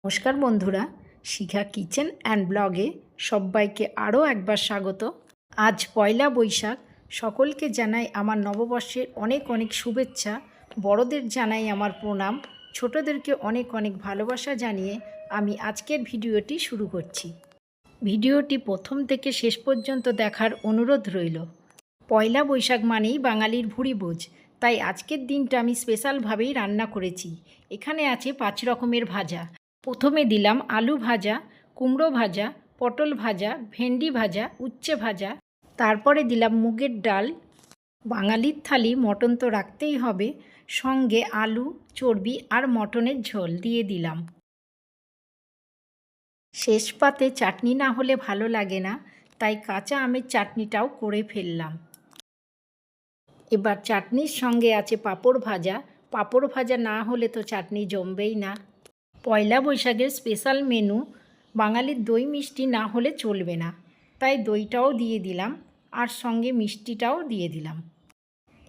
নমস্কার বন্ধুরা, শিখা kitchen and ব্লগে সবাইকে আরও একবার স্বাগত। আজ পয়লা বৈশাখ, সকলকে জানাই আমার নববর্ষের অনেক অনেক শুভেচ্ছা। বড়দের জানাই আমার প্রণাম, ছোটদেরকে অনেক অনেক ভালোবাসা জানিয়ে আমি আজকের ভিডিওটি শুরু করছি। ভিডিওটি প্রথম থেকে শেষ পর্যন্ত দেখার অনুরোধ রইল। পয়লা বৈশাখ মানেই বাঙালির ভুরিভোজ, তাই আজকের দিনটা আমি স্পেশালভাবেই রান্না করেছি। এখানে আছে 5 রকমের ভাজা। প্রথমে দিলাম আলু ভাজা, কুমড়ো ভাজা, পটল ভাজা, ভেন্ডি ভাজা, উচ্ছে ভাজা। তারপরে দিলাম মুগের ডাল। বাঙালির থালি মটন তো রাখতেই হবে, সঙ্গে আলু, চর্বি আর মটনের ঝোল দিয়ে দিলাম। শেষ পাতে চাটনি না হলে ভালো লাগে না, তাই কাঁচা আমের চাটনিটাও করে ফেললাম। এবার চাটনির সঙ্গে আছে পাঁপড় ভাজা। পাঁপড় ভাজা না হলে তো চাটনি জমবেই না। পয়লা বৈশাখের স্পেশাল মেনু, বাঙালির দই মিষ্টি না হলে চলবে না, তাই দইটাও দিয়ে দিলাম আর সঙ্গে মিষ্টিটাও দিয়ে দিলাম।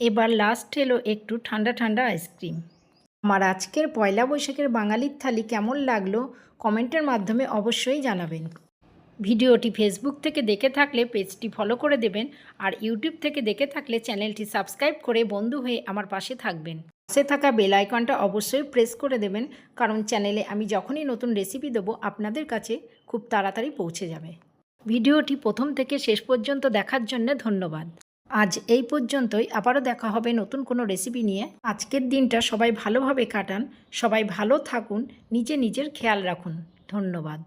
এবার লাস্ট এলো একটু ঠান্ডা ঠান্ডা আইসক্রিম। আমার আজকের পয়লা বৈশাখের বাঙালির থালি কেমন লাগলো কমেন্টের মাধ্যমে অবশ্যই জানাবেন। ভিডিওটি ফেসবুক থেকে দেখে থাকলে পেজটি ফলো করে দেবেন, আর ইউটিউব থেকে দেখে থাকলে চ্যানেলটি সাবস্ক্রাইব করে বন্ধু হয়ে আমার পাশে থাকবেন। পাশে থাকা বেল আইকনটা অবশ্যই প্রেস করে দেবেন, কারণ চ্যানেলে আমি যখনই নতুন রেসিপি দেবো আপনাদের কাছে খুব তাড়াতাড়ি পৌঁছে যাবে। ভিডিওটি প্রথম থেকে শেষ পর্যন্ত দেখার জন্য ধন্যবাদ। আজ এই পর্যন্তই, আবারও দেখা হবে নতুন কোনো রেসিপি নিয়ে। আজকের দিনটা সবাই ভালোভাবে কাটান, সবাই ভালো থাকুন, নিজের খেয়াল রাখুন। ধন্যবাদ।